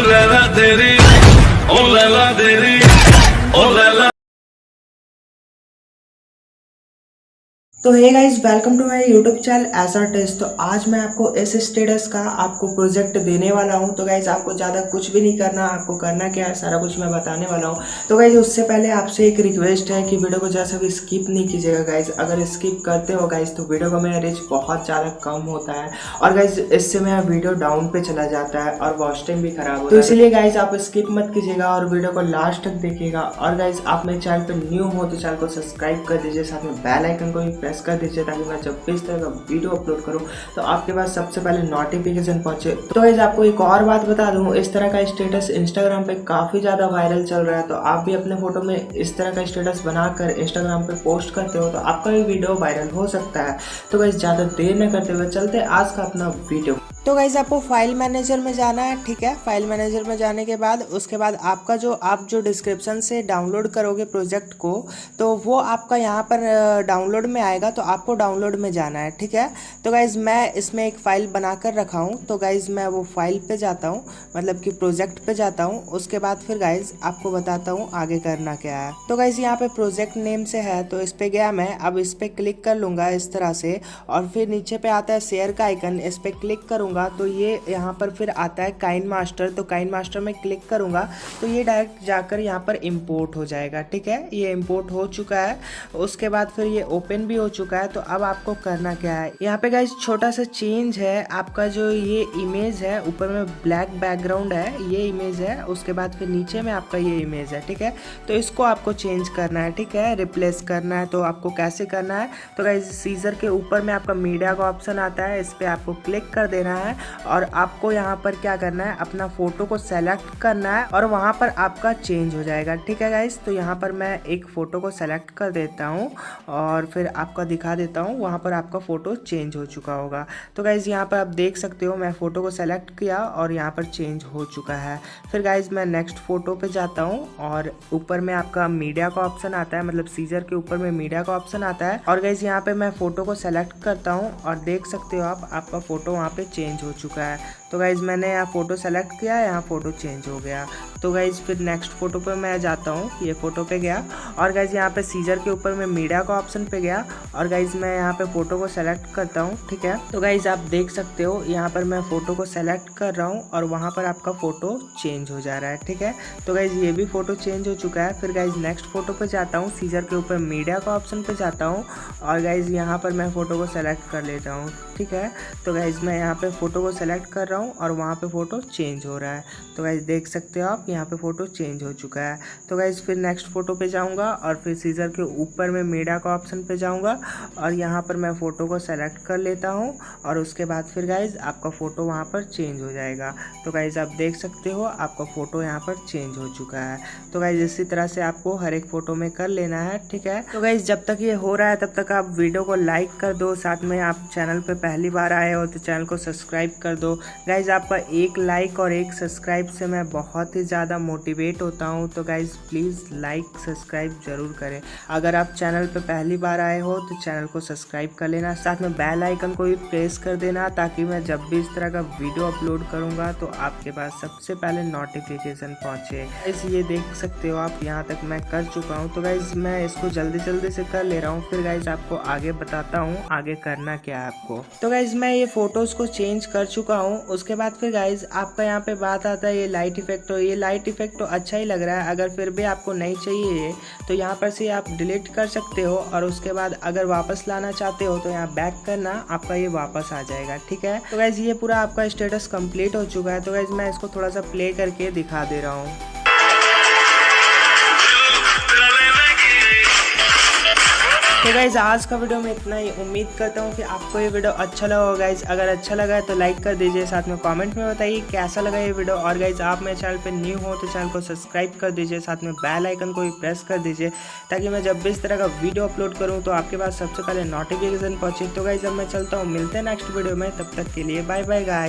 लैला तेरी, ओ लैला तेरी, ओ लैला। तो hey guys, welcome to my YouTube channel 𝗓𝗓𝗢। तो आज मैं आपको इस स्टेटस का आपको प्रोजेक्ट देने वाला हूं। तो गाइस आपको ज़्यादा कुछ भी नहीं करना, आपको करना क्या है सारा कुछ मैं बताने वाला हूं। तो गाइस उससे पहले आपसे एक रिक्वेस्ट है कि वीडियो को जैसा भी स्किप नहीं कीजिएगा गाइस। अगर स्किप करते हो गाइस तो वीडियो का मेरा रीच बहुत ज़्यादा कम होता है और गाइस इससे मेरा वीडियो डाउन पे चला जाता है और वॉच टाइम भी खराब होता है। तो इसलिए गाइस आप स्किप मत कीजिएगा और वीडियो को लास्ट तक देखिएगा। और गाइस आप मेरे चैनल पर न्यू हो तो चैनल को सब्सक्राइब कर दीजिए, साथ में बेल आइकन को भी प्रेस कर दीजिए ताकि मैं जब भी इस तरह का वीडियो अपलोड करूं तो आपके पास सबसे पहले नोटिफिकेशन पहुंचे। तो गाइस आपको एक और बात बता दूं, इस तरह का स्टेटस इंस्टाग्राम पे काफ़ी ज़्यादा वायरल चल रहा है। तो आप भी अपने फोटो में इस तरह का स्टेटस बनाकर इंस्टाग्राम पे पोस्ट करते हो तो आपका भी वीडियो वायरल हो सकता है। तो गाइस ज़्यादा देर न करते हुए चलते आज का अपना वीडियो। तो गाइस आपको फाइल मैनेजर में जाना है, ठीक है। फाइल मैनेजर में जाने के बाद उसके बाद आपका आप जो डिस्क्रिप्शन से डाउनलोड करोगे प्रोजेक्ट को तो वो आपका यहाँ पर डाउनलोड में आएगा। तो आपको डाउनलोड में जाना है, ठीक है। तो गाइस मैं इसमें एक फ़ाइल बना कर रखा हूँ। तो गाइस मैं वो फाइल पे जाता हूँ, मतलब कि प्रोजेक्ट पे जाता हूँ। उसके बाद फिर गाइस आपको बताता हूँ आगे करना क्या है। तो गाइस यहाँ पे प्रोजेक्ट नेम से है तो इस पर गया मैं। अब इस पर क्लिक कर लूँगा इस तरह से और फिर नीचे पे आता है शेयर का आइकन, इस पर क्लिक करूँगा तो ये यहाँ पर फिर आता है काइनमास्टर। तो काइनमास्टर में क्लिक करूँगा तो ये डायरेक्ट जाकर यहाँ पर इंपोर्ट हो जाएगा, ठीक है। ये इंपोर्ट हो चुका है। उसके बाद फिर ये ओपन भी हो चुका है। तो अब आपको करना क्या है, यहाँ पे गाइस छोटा सा चेंज है। आपका जो ये इमेज है ऊपर में ब्लैक बैकग्राउंड है, ये इमेज है। उसके बाद फिर नीचे में आपका ये इमेज है, ठीक है। तो इसको आपको चेंज करना है, ठीक है, रिप्लेस करना है। तो आपको कैसे करना है, तो गाइस सीजर के ऊपर में आपका मीडिया का ऑप्शन आता है, इस पर आपको क्लिक कर देना है और आपको यहाँ पर क्या करना है, अपना फोटो को सेलेक्ट करना है और वहाँ पर आपका चेंज हो जाएगा, ठीक है गाइस। तो यहाँ पर मैं एक फ़ोटो को सेलेक्ट कर देता हूँ और फिर आपका दिखा देता हूँ, वहाँ पर आपका फ़ोटो चेंज हो चुका होगा। तो गाइस यहाँ पर आप देख सकते हो मैं फ़ोटो को सेलेक्ट किया और यहाँ पर चेंज हो चुका है। फिर गाइस मैं नेक्स्ट फ़ोटो पे जाता हूँ और ऊपर में आपका मीडिया का ऑप्शन आता है, मतलब सीजर के ऊपर में मीडिया का ऑप्शन आता है। और गाइस यहाँ पे मैं फ़ोटो को सेलेक्ट करता हूँ और देख सकते हो आप, आपका फ़ोटो वहाँ पे चेंज हो चुका है। तो गाइज़ मैंने यहाँ फ़ोटो सेलेक्ट किया, यहाँ फ़ोटो चेंज हो गया। तो गाइज़ फिर नेक्स्ट फ़ोटो पे मैं जाता हूँ, ये फ़ोटो पे गया और गाइज़ यहाँ पे सीजर के ऊपर मैं मीडिया का ऑप्शन पे गया और गाइज़ मैं यहाँ पे फ़ोटो को सेलेक्ट करता हूँ, ठीक है। तो गाइज़ आप देख सकते हो यहाँ पर मैं फ़ोटो को सेलेक्ट कर रहा हूँ और वहाँ पर आपका फ़ोटो चेंज हो जा रहा है, ठीक है। तो गाइज़ ये भी फ़ोटो चेंज हो चुका है। फिर गाइज़ नेक्स्ट फ़ोटो पर जाता हूँ, सीजर के ऊपर मीडिया का ऑप्शन पर जाता हूँ और गाइज़ यहाँ पर मैं फ़ोटो को सेलेक्ट कर लेता हूँ, ठीक है। तो गाइज़ मैं यहाँ पे फ़ोटो को सेलेक्ट कर रहा हूँ और वहाँ पे फ़ोटो चेंज हो रहा है। तो गाइज़ देख सकते हो आप, यहाँ पे फ़ोटो चेंज हो चुका है। तो गाइज़ फिर नेक्स्ट फ़ोटो पे जाऊँगा और फिर सीजर के ऊपर में मीडिया का ऑप्शन पे जाऊँगा और यहाँ पर मैं फ़ोटो को सेलेक्ट कर लेता हूँ और उसके बाद फिर गाइज़ आपका फ़ोटो वहाँ पर चेंज हो जाएगा। तो गाइज़ आप देख सकते हो आपका फ़ोटो यहाँ पर चेंज हो चुका है। तो गाइज़ इसी तरह से आपको हर एक फ़ोटो में कर लेना है, ठीक है। तो गाइज़ जब तक ये हो रहा है तब तक आप वीडियो को लाइक कर दो, साथ में आप चैनल पर पहली बार आए हो तो चैनल को सब्सक्राइब कर दो। गाइज़ आपका एक लाइक और एक सब्सक्राइब से मैं बहुत ही ज़्यादा मोटिवेट होता हूँ। तो गाइज़ प्लीज़ लाइक सब्सक्राइब ज़रूर करें। अगर आप चैनल पे पहली बार आए हो तो चैनल को सब्सक्राइब कर लेना, साथ में बेल आइकन को भी प्रेस कर देना ताकि मैं जब भी इस तरह का वीडियो अपलोड करूँगा तो आपके पास सबसे पहले नोटिफिकेशन पहुँचे। गाइज़ ये देख सकते हो आप, यहाँ तक मैं कर चुका हूँ। तो गाइज़ मैं इसको जल्दी जल्दी से कर ले रहा हूँ, फिर गाइज़ आपको आगे बताता हूँ आगे करना क्या है आपको। तो गाइज़ मैं ये फ़ोटोज़ को चेंज कर चुका हूँ। उसके बाद फिर गाइज़ आपका यहाँ पे बात आता है ये लाइट इफेक्ट। तो ये लाइट इफेक्ट तो अच्छा ही लग रहा है, अगर फिर भी आपको नहीं चाहिए ये तो यहाँ पर से आप डिलीट कर सकते हो और उसके बाद अगर वापस लाना चाहते हो तो यहाँ बैक करना, आपका ये वापस आ जाएगा, ठीक है। तो गाइज़ ये पूरा आपका स्टेटस कंप्लीट हो चुका है। तो गाइज़ मैं इसको थोड़ा सा प्ले करके दिखा दे रहा हूँ। तो गाइज़ आज का वीडियो में इतना ही। उम्मीद करता हूँ कि आपको ये वीडियो अच्छा लगा होगा गाइज़। अगर अच्छा लगा है तो लाइक कर दीजिए, साथ में कमेंट में बताइए कैसा लगा ये वीडियो। और गाइज़ आप मेरे चैनल पे न्यू हो तो चैनल को सब्सक्राइब कर दीजिए, साथ में बेल आइकन को भी प्रेस कर दीजिए ताकि मैं जब भी इस तरह का वीडियो अपलोड करूँ तो आपके पास सबसे पहले नोटिफिकेशन पहुँचे। तो गाइज़ अब मैं चलता हूँ, मिलते हैं नेक्स्ट वीडियो में, तब तक के लिए बाय बाय गाइज़।